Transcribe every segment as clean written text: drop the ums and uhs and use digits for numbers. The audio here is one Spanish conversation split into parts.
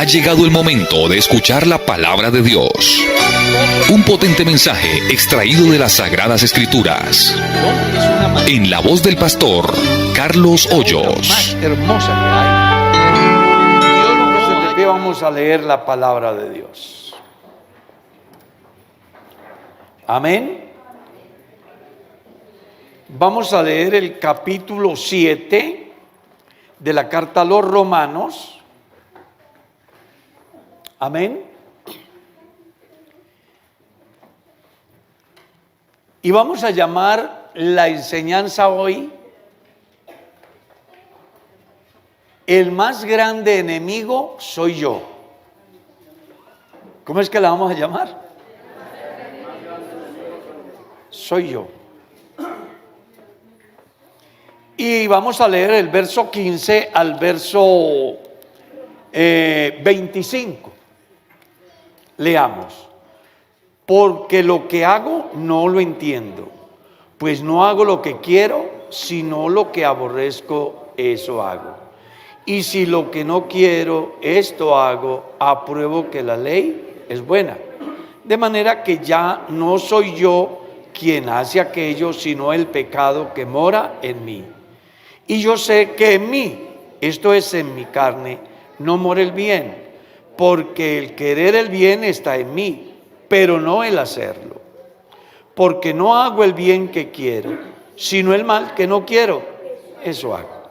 llegado el momento de escuchar la palabra de Dios. Un potente mensaje extraído de las Sagradas Escrituras. En la voz del pastor Carlos Hoyos. Más hermosa que hay. Dios nos puso de pie, vamos a leer la palabra de Dios. Amén. Vamos a leer el capítulo 7 de la carta a los Romanos. Amén. Y vamos a llamar la enseñanza hoy: el más grande enemigo soy yo. ¿Cómo es que la vamos a llamar? Soy yo. Y vamos a leer el verso 15 al verso 25. Leamos. Porque lo que hago no lo entiendo, pues no hago lo que quiero, sino lo que aborrezco, eso hago. Y si lo que no quiero, esto hago, apruebo que la ley es buena. De manera que ya no soy yo quien hace aquello, sino el pecado que mora en mí. Y yo sé que en mí, esto es en mi carne, no mora el bien, porque el querer el bien está en mí, pero no el hacerlo. Porque no hago el bien que quiero, sino el mal que no quiero, eso hago.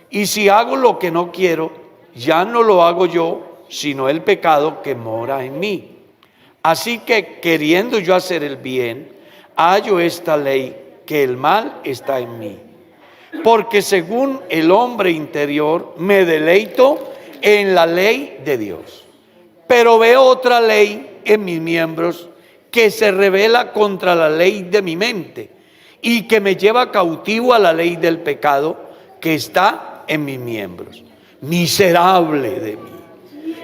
Y si hago lo que no quiero, ya no lo hago yo, sino el pecado que mora en mí. Así que queriendo yo hacer el bien, hallo esta ley, que el mal está en mí. Porque según el hombre interior me deleito en la ley de Dios. Pero veo otra ley en mis miembros que se revela contra la ley de mi mente y que me lleva cautivo a la ley del pecado que está en mis miembros. Miserable de mí,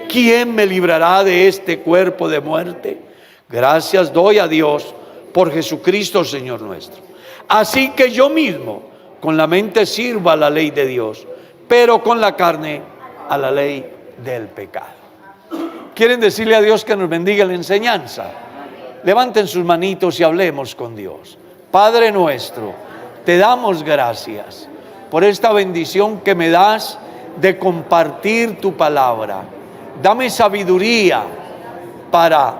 ¿quién me librará de este cuerpo de muerte? Gracias doy a Dios por Jesucristo Señor nuestro. Así que yo mismo con la mente sirvo a la ley de Dios, pero con la carne a la ley del pecado. ¿Quieren decirle a Dios que nos bendiga la enseñanza? Levanten sus manitos y hablemos con Dios. Padre nuestro, te damos gracias por esta bendición que me das de compartir tu palabra. Dame sabiduría para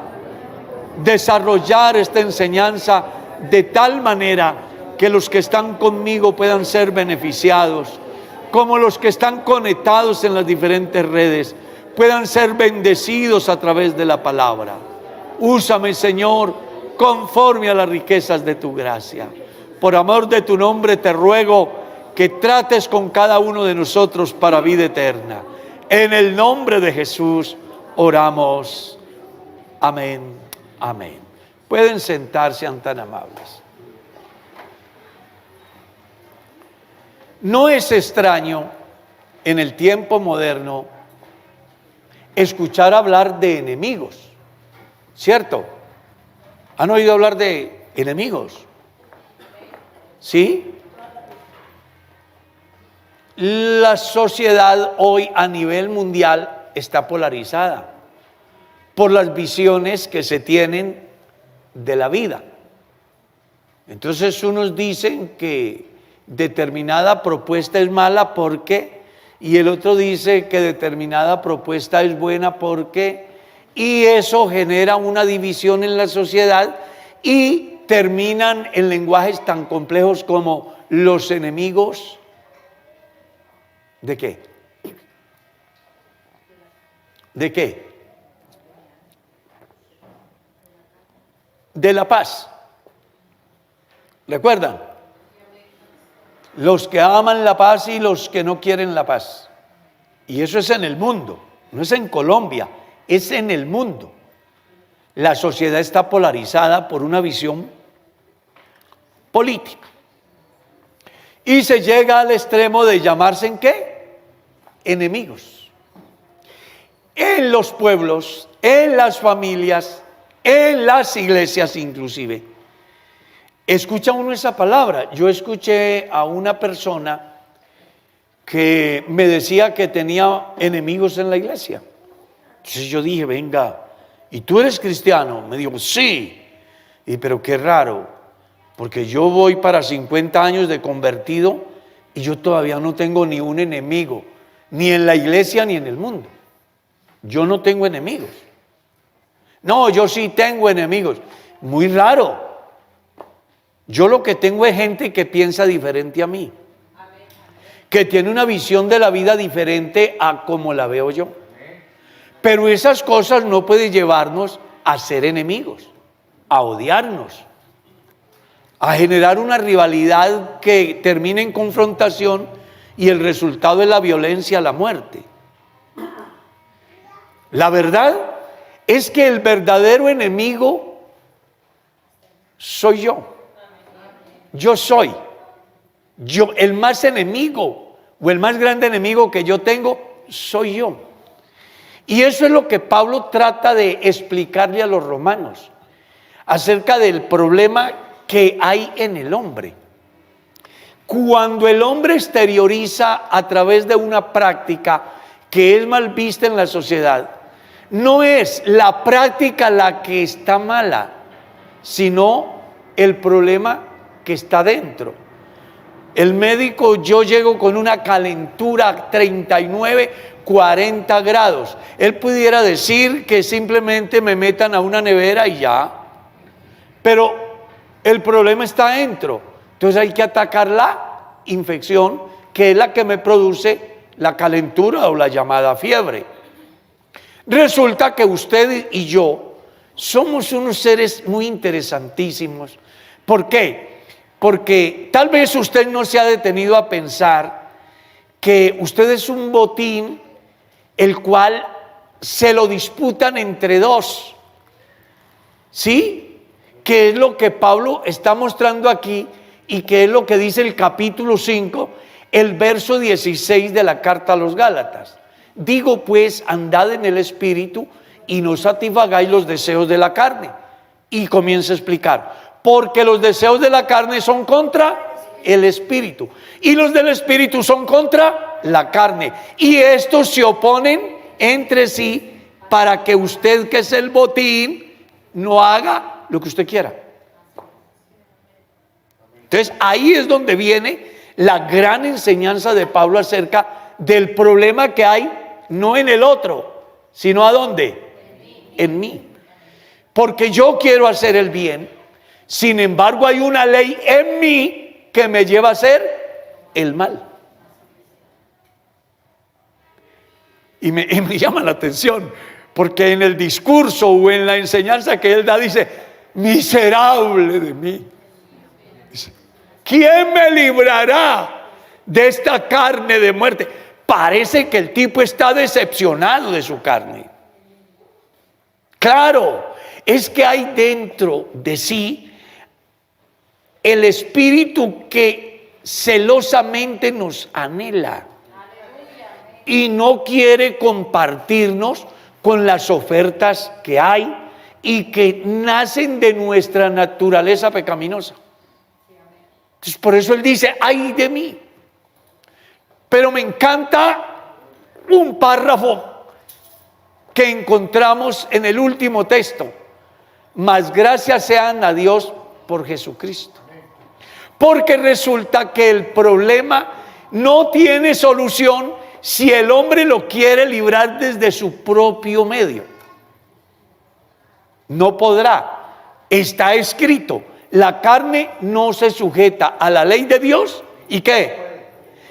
desarrollar esta enseñanza de tal manera que los que están conmigo puedan ser beneficiados, como los que están conectados en las diferentes redes puedan ser bendecidos a través de la palabra. Úsame, Señor, conforme a las riquezas de tu gracia. Por amor de tu nombre te ruego que trates con cada uno de nosotros para vida eterna. En el nombre de Jesús oramos. Amén, amén. Pueden sentarse, sean tan amables. No es extraño en el tiempo moderno escuchar hablar de enemigos, ¿cierto? ¿Han oído hablar de enemigos? ¿Sí? La sociedad hoy a nivel mundial está polarizada por las visiones que se tienen de la vida. Entonces unos dicen que determinada propuesta es mala porque, y el otro dice que determinada propuesta es buena porque, y eso genera una división en la sociedad y terminan en lenguajes tan complejos como los enemigos. ¿De qué? ¿De qué? De la paz. ¿Recuerdan? Los que aman la paz y los que no quieren la paz. Y eso es en el mundo, no es en Colombia, es en el mundo. La sociedad está polarizada por una visión política. Y se llega al extremo de llamarse ¿en qué? Enemigos. En los pueblos, en las familias, en las iglesias inclusive. Escucha uno esa palabra. Yo escuché a una persona que me decía que tenía enemigos en la iglesia. Entonces yo dije, venga, ¿y tú eres cristiano? Me dijo, sí. Y pero qué raro, porque yo voy para 50 años de convertido y yo todavía no tengo ni un enemigo, ni en la iglesia ni en el mundo. Yo no tengo enemigos. No, yo sí tengo enemigos. Muy raro. Yo lo que tengo es gente que piensa diferente a mí, que tiene una visión de la vida diferente a como la veo yo. Pero esas cosas no pueden llevarnos a ser enemigos, a odiarnos, a generar una rivalidad que termine en confrontación y el resultado es la violencia, la muerte. La verdad es que el verdadero enemigo soy yo. Yo soy. El más enemigo o el más grande enemigo que yo tengo soy yo. Y eso es lo que Pablo trata de explicarle a los romanos acerca del problema que hay en el hombre. Cuando el hombre exterioriza a través de una práctica que es mal vista en la sociedad, no es la práctica la que está mala, sino el problema que está dentro. El médico, yo llego con una calentura 39, 40 grados. Él pudiera decir que simplemente me metan a una nevera y ya. Pero el problema está dentro. Entonces hay que atacar la infección, que es la que me produce la calentura o la llamada fiebre. Resulta que usted y yo somos unos seres muy interesantísimos. ¿Por qué? Porque tal vez usted no se ha detenido a pensar que usted es un botín el cual se lo disputan entre dos. ¿Sí? Que es lo que Pablo está mostrando aquí y que es lo que dice el capítulo 5, el verso 16 de la carta a los Gálatas. Digo pues, andad en el Espíritu y no satisfagáis los deseos de la carne. Y comienza a explicar. Porque los deseos de la carne son contra el Espíritu y los del Espíritu son contra la carne. Y estos se oponen entre sí para que usted, que es el botín, no haga lo que usted quiera. Entonces ahí es donde viene la gran enseñanza de Pablo acerca del problema que hay, no en el otro, sino ¿a dónde? En mí. Porque yo quiero hacer el bien. Sin embargo, hay una ley en mí que me lleva a hacer el mal. Y me llama la atención, porque en el discurso o en la enseñanza que él da, dice, miserable de mí. Dice, ¿quién me librará de esta carne de muerte? Parece que el tipo está decepcionado de su carne. Claro, es que hay dentro de sí el espíritu que celosamente nos anhela y no quiere compartirnos con las ofertas que hay y que nacen de nuestra naturaleza pecaminosa. Entonces, por eso él dice, ay de mí. Pero me encanta un párrafo que encontramos en el último texto. Mas gracias sean a Dios por Jesucristo. Porque resulta que el problema no tiene solución si el hombre lo quiere librar desde su propio medio. No podrá. Está escrito, la carne no se sujeta a la ley de Dios. ¿Y qué?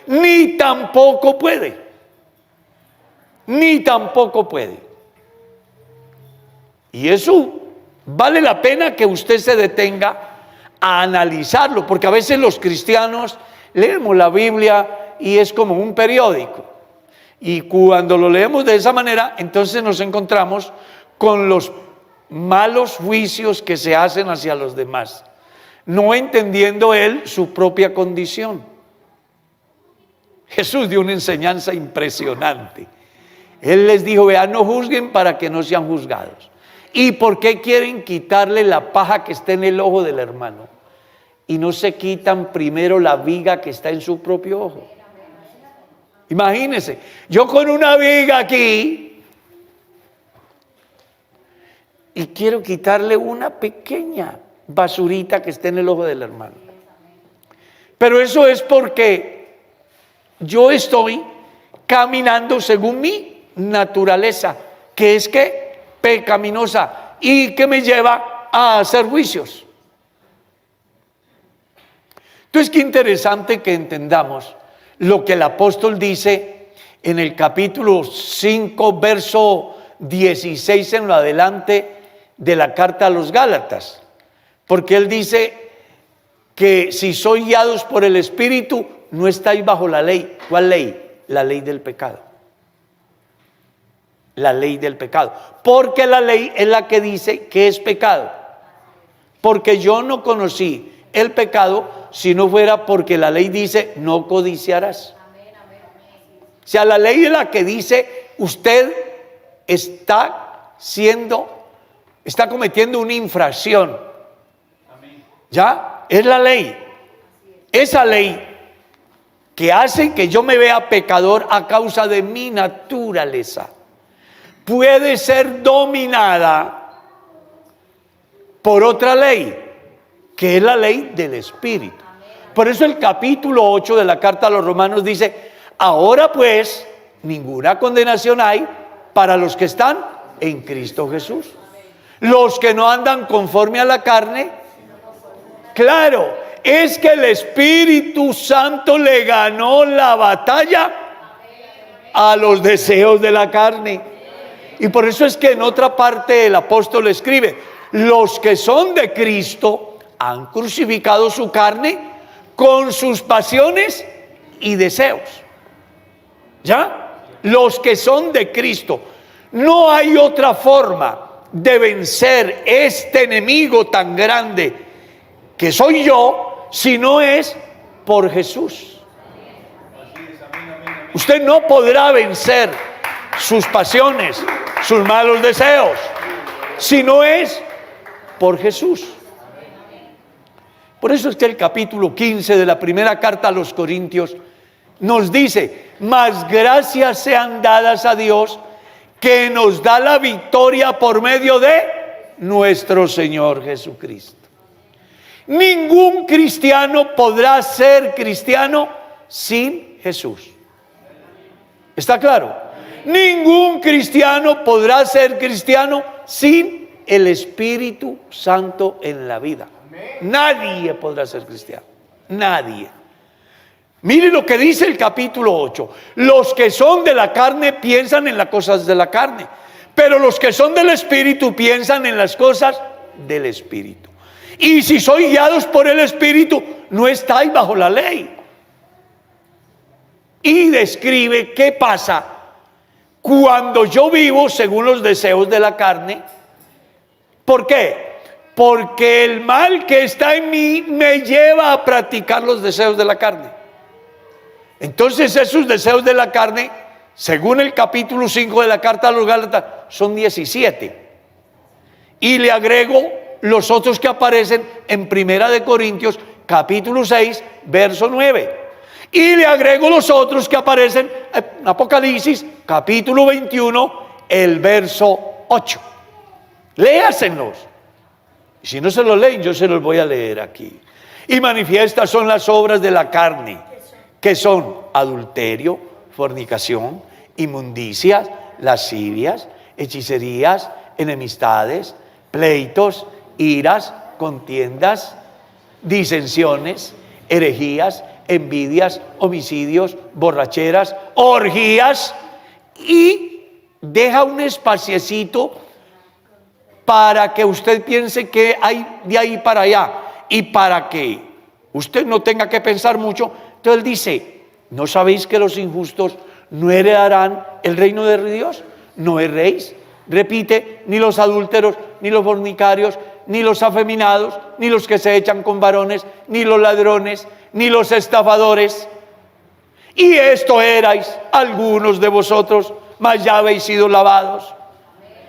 Ni tampoco puede. Ni tampoco puede. Y eso vale la pena que usted se detenga a analizarlo, porque a veces los cristianos leemos la Biblia y es como un periódico, y cuando lo leemos de esa manera, entonces nos encontramos con los malos juicios que se hacen hacia los demás, no entendiendo él su propia condición. Jesús dio una enseñanza impresionante. Él les dijo, vean, no juzguen para que no sean juzgados. ¿Y por qué quieren quitarle la paja que está en el ojo del hermano? Y no se quitan primero la viga que está en su propio ojo. Imagínense, yo con una viga aquí, y quiero quitarle una pequeña basurita que esté en el ojo del hermano. Pero eso es porque yo estoy caminando según mi naturaleza, que es que pecaminosa y que me lleva a hacer juicios. Entonces, qué interesante que entendamos lo que el apóstol dice en el capítulo 5, verso 16 en lo adelante de la carta a los Gálatas. Porque él dice que si sois guiados por el Espíritu, no estáis bajo la ley. ¿Cuál ley? La ley del pecado. La ley del pecado. Porque la ley es la que dice que es pecado. Porque yo no conocí el pecado si no fuera porque la ley dice no codiciarás. O sea, la ley es la que dice usted está cometiendo una infracción. ¿Ya? Es la ley. Esa ley que hace que yo me vea pecador a causa de mi naturaleza puede ser dominada por otra ley, que es la ley del Espíritu. Por eso el capítulo 8 de la carta a los Romanos dice: ahora pues ninguna condenación hay para los que están en Cristo Jesús. Los que no andan conforme a la carne. Claro, es que el Espíritu Santo le ganó la batalla a los deseos de la carne. Y por eso es que en otra parte el apóstol escribe: los que son de Cristo han crucificado su carne con sus pasiones y deseos. ¿Ya? Los que son de Cristo. No hay otra forma de vencer este enemigo tan grande que soy yo, si no es por Jesús. Usted no podrá vencer sus pasiones, sus malos deseos, si no es por Jesús. Por eso es que el capítulo 15 de la primera carta a los Corintios nos dice: mas gracias sean dadas a Dios, que nos da la victoria por medio de nuestro Señor Jesucristo. Ningún cristiano podrá ser cristiano sin Jesús. ¿Está claro? Ningún cristiano podrá ser cristiano sin el Espíritu Santo en la vida. Nadie podrá ser cristiano. Nadie. Mire lo que dice el capítulo 8. Los que son de la carne piensan en las cosas de la carne, pero los que son del Espíritu piensan en las cosas del Espíritu. Y si sois guiados por el Espíritu, no estáis bajo la ley. Y describe qué pasa cuando yo vivo según los deseos de la carne. ¿Por qué? Porque el mal que está en mí me lleva a practicar los deseos de la carne. Entonces esos deseos de la carne, según el capítulo 5 de la carta a los Gálatas, son 17. Y le agrego los otros que aparecen en Primera de Corintios, capítulo 6, verso 9. Y le agrego los otros que aparecen en Apocalipsis, capítulo 21, el verso 8. Léaselos. Si no se los leen, yo se los voy a leer aquí. Y manifiestas son las obras de la carne, que son adulterio, fornicación, inmundicias, lascivias, hechicerías, enemistades, pleitos, iras, contiendas, disensiones, herejías, envidias, homicidios, borracheras, orgías, y deja un espaciecito para que usted piense que hay de ahí para allá, y para que usted no tenga que pensar mucho. Entonces él dice: ¿no sabéis que los injustos no heredarán el reino de Dios? No erréis. Repite: ni los adúlteros, ni los fornicarios, ni los afeminados, ni los que se echan con varones, ni los ladrones, ni los estafadores. Y esto erais algunos de vosotros, mas ya habéis sido lavados.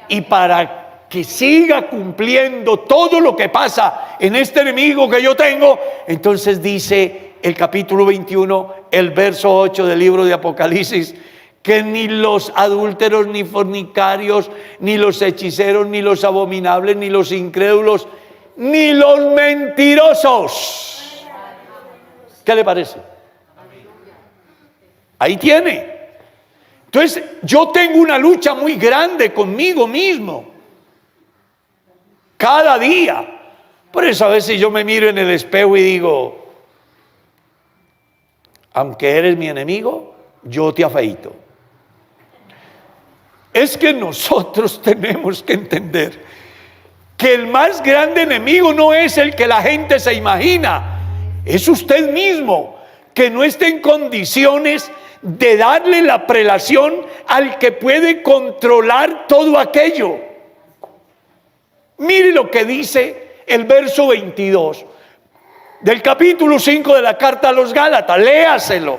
Y para que siga cumpliendo todo lo que pasa en este enemigo que yo tengo, entonces dice el capítulo 21, el verso 8 del libro de Apocalipsis, que ni los adúlteros, ni fornicarios, ni los hechiceros, ni los abominables, ni los incrédulos, ni los mentirosos. ¿Qué le parece? Ahí tiene. Entonces, yo tengo una lucha muy grande conmigo mismo. Cada día. Por eso a veces yo me miro en el espejo y digo, aunque eres mi enemigo, yo te afeito. Es que nosotros tenemos que entender que el más grande enemigo no es el que la gente se imagina, es usted mismo, que no está en condiciones de darle la prelación al que puede controlar todo aquello. Mire lo que dice el verso 22 del capítulo 5 de la carta a los Gálatas, léaselo.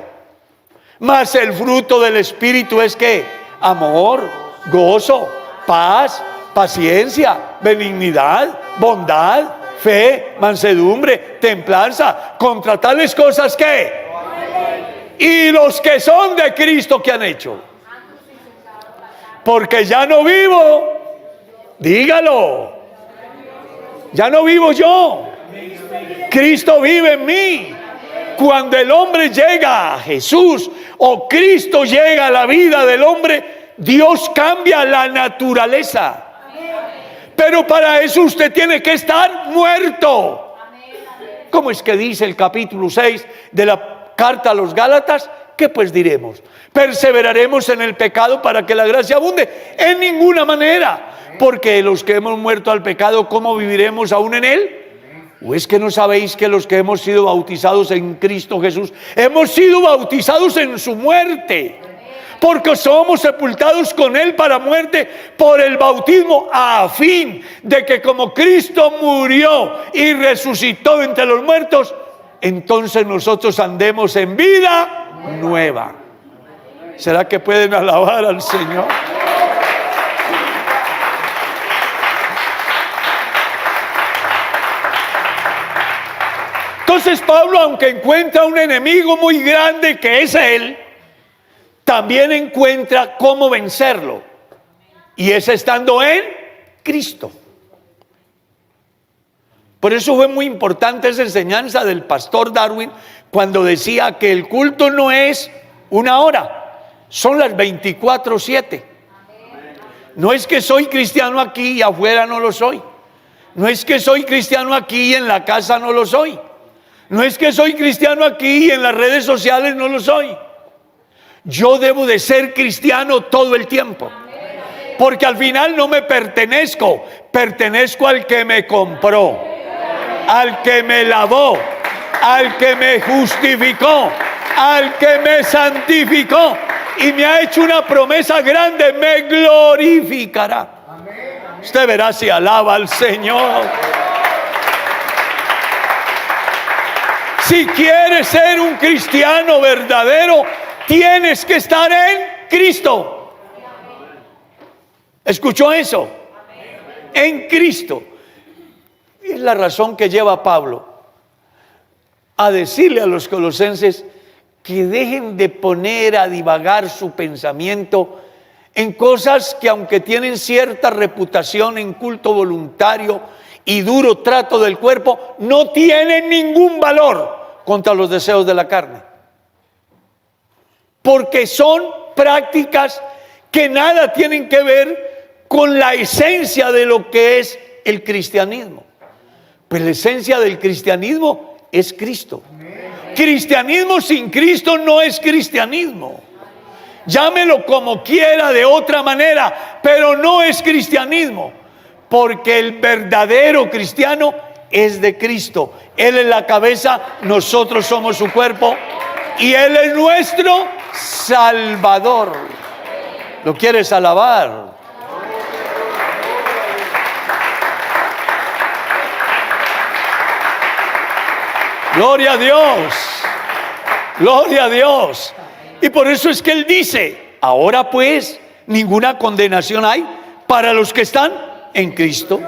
Mas el fruto del Espíritu es ¿qué? Amor, gozo, paz, paciencia, benignidad, bondad, fe, mansedumbre, templanza. Contra tales cosas ¿qué? Y los que son de Cristo, ¿qué han hecho? Porque ya no vivo, dígalo, ya no vivo yo, Cristo vive en mí. Cuando el hombre llega a Jesús o Cristo llega a la vida del hombre, Dios cambia la naturaleza. Pero para eso usted tiene que estar muerto. ¿Cómo es que dice el capítulo 6 de la carta a los Gálatas? ¿Qué pues diremos? ¿Perseveraremos en el pecado para que la gracia abunde? En ninguna manera. Porque los que hemos muerto al pecado, ¿cómo viviremos aún en él? ¿O es que no sabéis que los que hemos sido bautizados en Cristo Jesús, hemos sido bautizados en su muerte? Porque somos sepultados con él para muerte por el bautismo, a fin de que como Cristo murió y resucitó entre los muertos, entonces nosotros andemos en vida nueva. ¿Será que pueden alabar al Señor? Entonces Pablo, aunque encuentra un enemigo muy grande que es él, también encuentra cómo vencerlo. Y es estando en Cristo. Por eso fue muy importante esa enseñanza del pastor Darwin cuando decía que el culto no es una hora, son las 24/7. No es que soy cristiano aquí y afuera no lo soy. No es que soy cristiano aquí y en la casa no lo soy. No es que soy cristiano aquí y en las redes sociales no lo soy. Yo debo de ser cristiano todo el tiempo. Porque al final no me pertenezco, pertenezco al que me compró, al que me lavó, al que me justificó, al que me santificó y me ha hecho una promesa grande: me glorificará. Usted verá si alaba al Señor. Si quieres ser un cristiano verdadero, tienes que estar en Cristo. ¿Escuchó eso? En Cristo. Es la razón que lleva a Pablo a decirle a los colosenses que dejen de poner a divagar su pensamiento en cosas que, aunque tienen cierta reputación en culto voluntario y duro trato del cuerpo, no tienen ningún valor contra los deseos de la carne. Porque son prácticas que nada tienen que ver con la esencia de lo que es el cristianismo. Pues la esencia del cristianismo es Cristo. Cristianismo sin Cristo no es cristianismo. Llámelo como quiera, de otra manera, pero no es cristianismo. Porque el verdadero cristiano es de Cristo. Él es la cabeza, nosotros somos su cuerpo y Él es nuestro Salvador. ¿Lo quieres alabar? Gloria a Dios, gloria a Dios. Y por eso es que Él dice: ahora pues ninguna condenación hay para los que están en Cristo.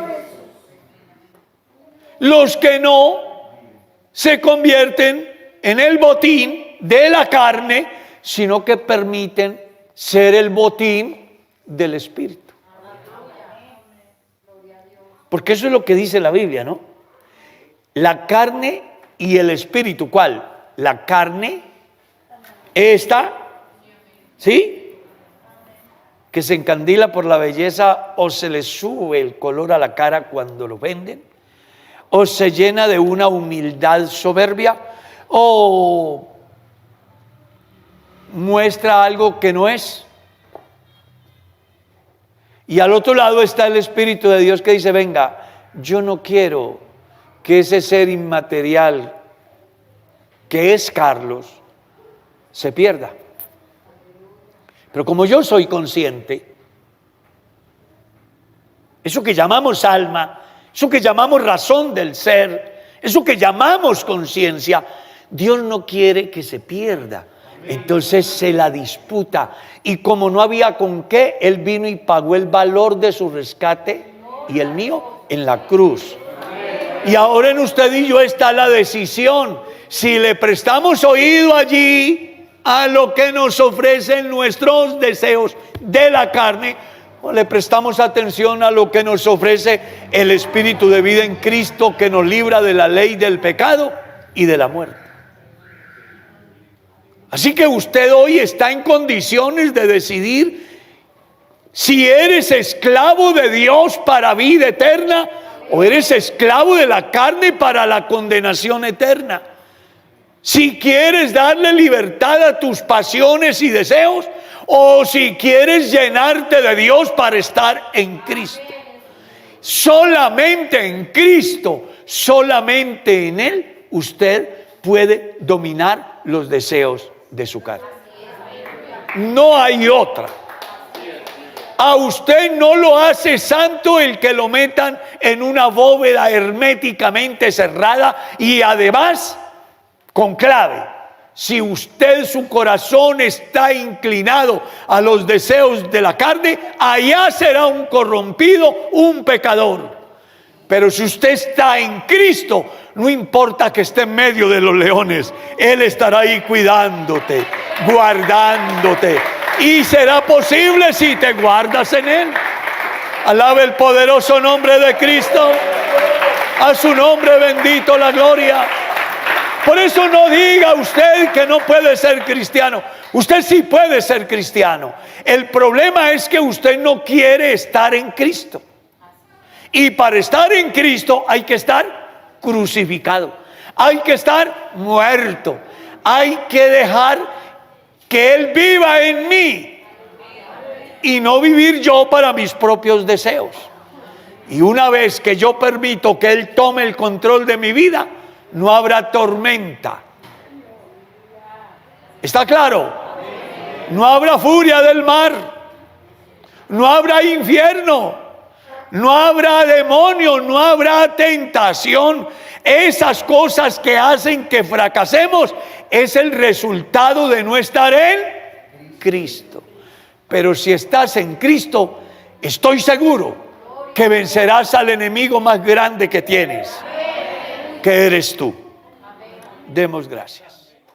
Los que no se convierten en el botín de la carne, sino que permiten ser el botín del Espíritu. Porque eso es lo que dice la Biblia, ¿no? La carne y el Espíritu, ¿cuál? La carne, esta, ¿sí? Que se encandila por la belleza o se le sube el color a la cara cuando lo venden, o se llena de una humildad soberbia, o muestra algo que no es. Y al otro lado está el Espíritu de Dios que dice, venga, yo no quiero que ese ser inmaterial que es Carlos se pierda. Pero como yo soy consciente, eso que llamamos alma, eso que llamamos razón del ser, eso que llamamos conciencia, Dios no quiere que se pierda. Entonces se la disputa. Y como no había con qué, Él vino y pagó el valor de su rescate y el mío en la cruz. Y ahora en usted y yo está la decisión. Si le prestamos oído allí a lo que nos ofrecen nuestros deseos de la carne, o le prestamos atención a lo que nos ofrece el Espíritu de vida en Cristo, que nos libra de la ley del pecado y de la muerte. Así que usted hoy está en condiciones de decidir si eres esclavo de Dios para vida eterna o eres esclavo de la carne para la condenación eterna. Si quieres darle libertad a tus pasiones y deseos o si quieres llenarte de Dios para estar en Cristo. Solamente en Cristo, solamente en Él, usted puede dominar los deseos de su carne. No hay otra. A usted no lo hace santo el que lo metan en una bóveda herméticamente cerrada y además con clave. Si usted, su corazón está inclinado a los deseos de la carne, allá será un corrompido, un pecador. Pero si usted está en Cristo, no importa que esté en medio de los leones, Él estará ahí cuidándote, guardándote. Y será posible si te guardas en Él. Alabe el poderoso nombre de Cristo. A su nombre bendito la gloria. Por eso no diga usted que no puede ser cristiano. Usted sí puede ser cristiano. El problema es que usted no quiere estar en Cristo. Y para estar en Cristo hay que estar crucificado. Hay que estar muerto. Hay que dejar que Él viva en mí. Y no vivir yo para mis propios deseos. Y una vez que yo permito que Él tome el control de mi vida, no habrá tormenta. ¿Está claro? No habrá furia del mar. No habrá infierno. No habrá demonio. No habrá tentación. Esas cosas que hacen que fracasemos es el resultado de no estar en Cristo. Pero si estás en Cristo, estoy seguro que vencerás al enemigo más grande que tienes, que eres tú. Demos gracias.